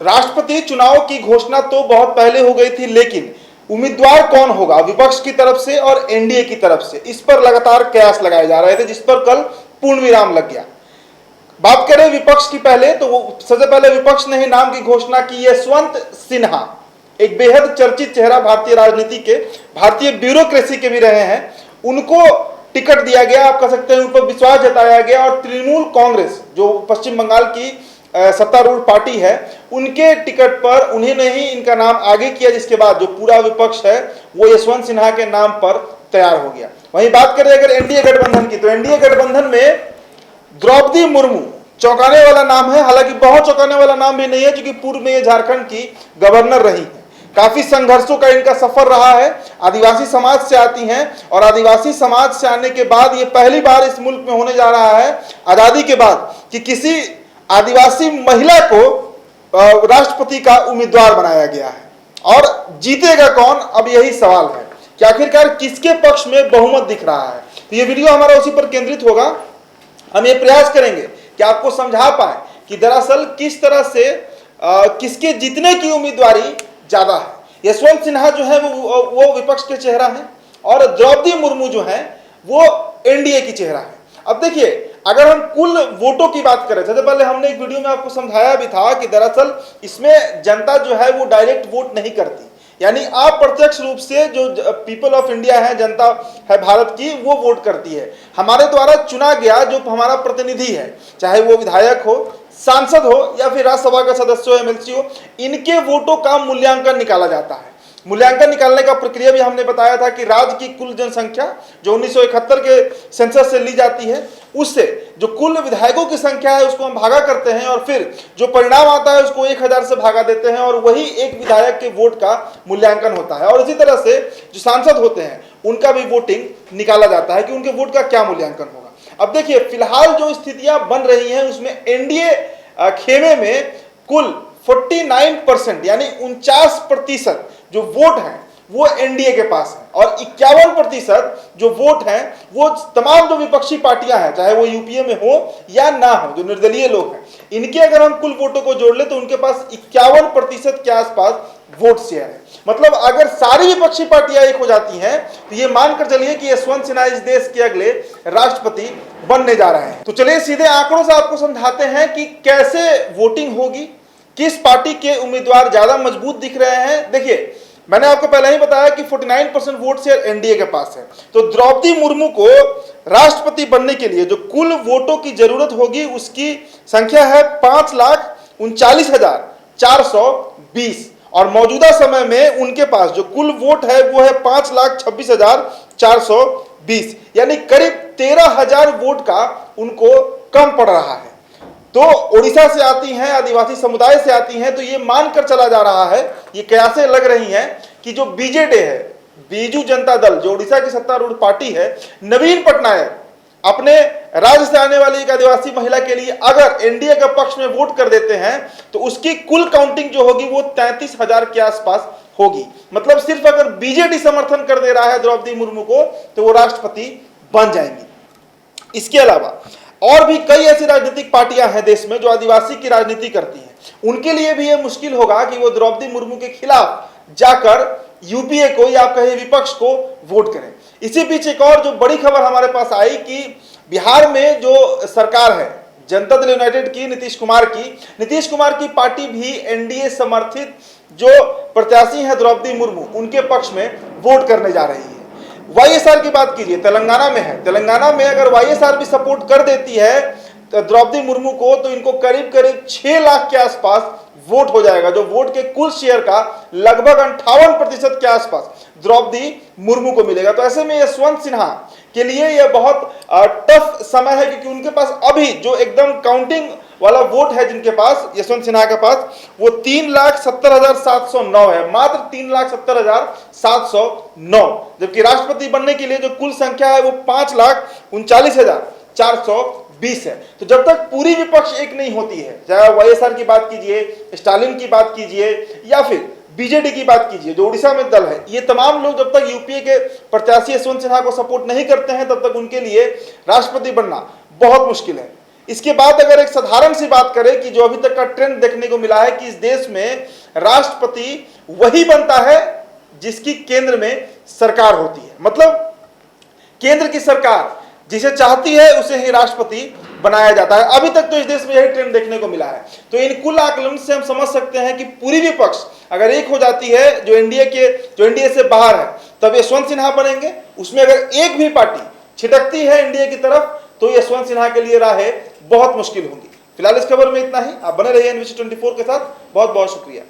राष्ट्रपति चुनाव की घोषणा तो बहुत पहले हो गई थी, लेकिन उम्मीदवार कौन होगा विपक्ष की तरफ से और एनडीए की तरफ से, इस पर लगातार कयास लगाए जा रहे थे, जिस पर कल पूर्ण विराम लग गया। बात करें विपक्ष की पहले, तो वो सबसे पहले विपक्ष ने ही नाम की घोषणा की। यशवंत सिन्हा एक बेहद चर्चित चेहरा भारतीय राजनीति के, भारतीय ब्यूरोक्रेसी के भी रहे हैं, उनको टिकट दिया गया, आप कह सकते हैं उन पर विश्वास जताया गया। और तृणमूल कांग्रेस जो पश्चिम बंगाल की सत्तारूढ़ पार्टी है, उनके टिकट पर उन्हीं ने ही इनका नाम आगे किया, जिसके बाद जो पूरा विपक्ष है वो यशवंत सिन्हा के नाम पर तैयार हो गया। वहीं बात करें अगर एनडीए गठबंधन की, तो एनडीए गठबंधन में द्रौपदी मुर्मू चौंकाने वाला नाम है। हालांकि बहुत चौंकाने वाला नाम भी नहीं है, क्योंकि पूर्व में ये झारखंड की गवर्नर रही है। काफी संघर्षों का इनका सफर रहा है। आदिवासी समाज से आती हैं और आदिवासी समाज से आने के बाद ये पहली बार इस मुल्क में होने जा रहा है आजादी के बाद कि किसी आदिवासी महिला को राष्ट्रपति का उम्मीदवार बनाया गया है। और जीतेगा कौन, अब यही सवाल है कि आखिरकार किसके पक्ष में बहुमत दिख रहा है। तो ये वीडियो हमारा उसी पर केंद्रित होगा। हम ये प्रयास करेंगे कि आपको समझा पाए कि दरअसल किस तरह से किसके जीतने की उम्मीदवारी ज्यादा है। यशवंत सिन्हा जो है वो विपक्ष के चेहरा है और द्रौपदी मुर्मू जो है वो एनडीए की चेहरा है। अब देखिए, अगर हम कुल वोटों की बात करें, सबसे पहले हमने एक वीडियो में आपको समझाया भी था कि दरअसल इसमें जनता जो है वो डायरेक्ट वोट नहीं करती, यानी अप्रत्यक्ष रूप से जो पीपल ऑफ इंडिया है, जनता है भारत की, वो वोट करती है। हमारे द्वारा चुना गया जो हमारा प्रतिनिधि है, चाहे वो विधायक हो, सांसद हो या फिर राज्यसभा का सदस्य हो, एमएलसी हो, इनके वोटों का मूल्यांकन निकाला जाता है। मूल्यांकन निकालने का प्रक्रिया भी हमने बताया था कि राज्य की कुल जनसंख्या जो 1971 के सेंसस से ली जाती है, उससे जो कुल विधायकों की संख्या है उसको हम भागा करते हैं और फिर जो परिणाम आता है उसको 1000 से भागा देते हैं और वही एक विधायक के वोट का मूल्यांकन होता है। और इसी तरह से जो सांसद होते हैं उनका भी वोटिंग निकाला जाता है कि उनके वोट का क्या मूल्यांकन होगा। अब देखिए, फिलहाल जो स्थितियां बन रही हैं उसमें एनडीए खेमे में कुल 49% यानी 49% जो वोट हैं वो एनडीए के पास है और 51% जो वोट हैं वो तमाम जो विपक्षी पार्टियां हैं, चाहे वो यूपीए में हो या ना हो, जो निर्दलीय लोग हैं, इनके अगर हम कुल वोटों को जोड़ ले तो उनके पास 51% के आसपास वोट शेयर है। मतलब अगर सारी विपक्षी पार्टियां एक हो जाती हैं तो ये मानकर चलिए कि यशवंत सिन्हा इस देश के अगले राष्ट्रपति बनने जा रहे हैं। तो चलिए सीधे आंकड़ों से आपको समझाते हैं कि कैसे वोटिंग होगी, किस पार्टी के उम्मीदवार ज्यादा मजबूत दिख रहे हैं। देखिए, मैंने आपको पहले ही बताया कि 49% वोट शेयर एनडीए के पास है। तो द्रौपदी मुर्मू को राष्ट्रपति बनने के लिए जो कुल वोटों की जरूरत होगी उसकी संख्या है 5,39,420 और मौजूदा समय में उनके पास जो कुल वोट है वो है 5,26,420, यानी करीब 13,000 वोट का उनको कम पड़ रहा है। तो ओडिशा से आती हैं, आदिवासी समुदाय से आती हैं, तो ये मानकर चला जा रहा है, ये कयासें लग रही हैं कि जो बीजेडी है, बीजू जनता दल, जो ओडिशा की सत्तारूढ़ पार्टी है, नवीन पटनायक अपने राज्य से आने वाली एक आदिवासी महिला के लिए अगर एनडीए के पक्ष में वोट कर देते हैं तो उसकी कुल काउंटिंग जो होगी वो 33,000 के आसपास होगी। मतलब सिर्फ अगर बीजेडी समर्थन कर दे रहा है द्रौपदी मुर्मू को तो वो राष्ट्रपति बन जाएंगी। इसके अलावा और भी कई ऐसी राजनीतिक पार्टियां हैं देश में जो आदिवासी की राजनीति करती हैं, उनके लिए भी यह मुश्किल होगा कि वो द्रौपदी मुर्मू के खिलाफ जाकर यूपीए को या कहे विपक्ष को वोट करें। इसी बीच एक और जो बड़ी खबर हमारे पास आई कि बिहार में जो सरकार है जनता दल यूनाइटेड की, नीतीश कुमार की पार्टी भी एनडीए समर्थित जो प्रत्याशी है द्रौपदी मुर्मू, उनके पक्ष में वोट करने जा रही है। वाईएसआर की बात कीजिए, तेलंगाना में है, तेलंगाना में अगर वाईएसआर भी सपोर्ट कर देती है तो द्रौपदी मुर्मू को, तो इनको करीब करीब 6 लाख के आसपास वोट हो जाएगा, जो वोट के कुल शेयर का लगभग 58% के आसपास द्रौपदी मुर्मू को मिलेगा। तो ऐसे में यशवंत सिन्हा के लिए यह बहुत टफ समय है, क्योंकि उनके पास अभी जो एकदम काउंटिंग वाला वोट है जिनके पास, यशवंत सिन्हा के पास, वो 3,70,709 है, मात्र 3,70,709, जबकि राष्ट्रपति बनने के लिए जो कुल संख्या है वो 5,39,420 है। तो जब तक पूरी विपक्ष एक नहीं होती है, चाहे वाईएसआर की बात कीजिए, स्टालिन की बात कीजिए या फिर बीजेडी की बात कीजिए जो उड़ीसा में दल है, ये तमाम लोग जब तक यूपीए के प्रत्याशी यशवंत सिन्हा को सपोर्ट नहीं करते हैं तब तक उनके लिए राष्ट्रपति बनना बहुत मुश्किल है। इसके बाद अगर एक साधारण सी बात करें कि जो अभी तक का ट्रेंड देखने को मिला है कि इस देश में राष्ट्रपति वही बनता है जिसकी केंद्र में सरकार होती है, मतलब केंद्र की सरकार जिसे चाहती है उसे ही राष्ट्रपति बनाया जाता है। अभी तक तो इस देश में यही ट्रेंड देखने को मिला है। तो इन कुल आकलन से हम समझ सकते हैं कि पूरी विपक्ष अगर एक हो जाती है जो एनडीए से बाहर है, तब यशवंत सिन्हा बनेंगे। उसमें अगर एक भी पार्टी छिटकती है एनडीए की तरफ तो यशवंत सिन्हा के लिए राहें बहुत मुश्किल होंगी। फिलहाल इस खबर में इतना ही। आप बने रहिए NBC 24 के साथ। बहुत बहुत शुक्रिया।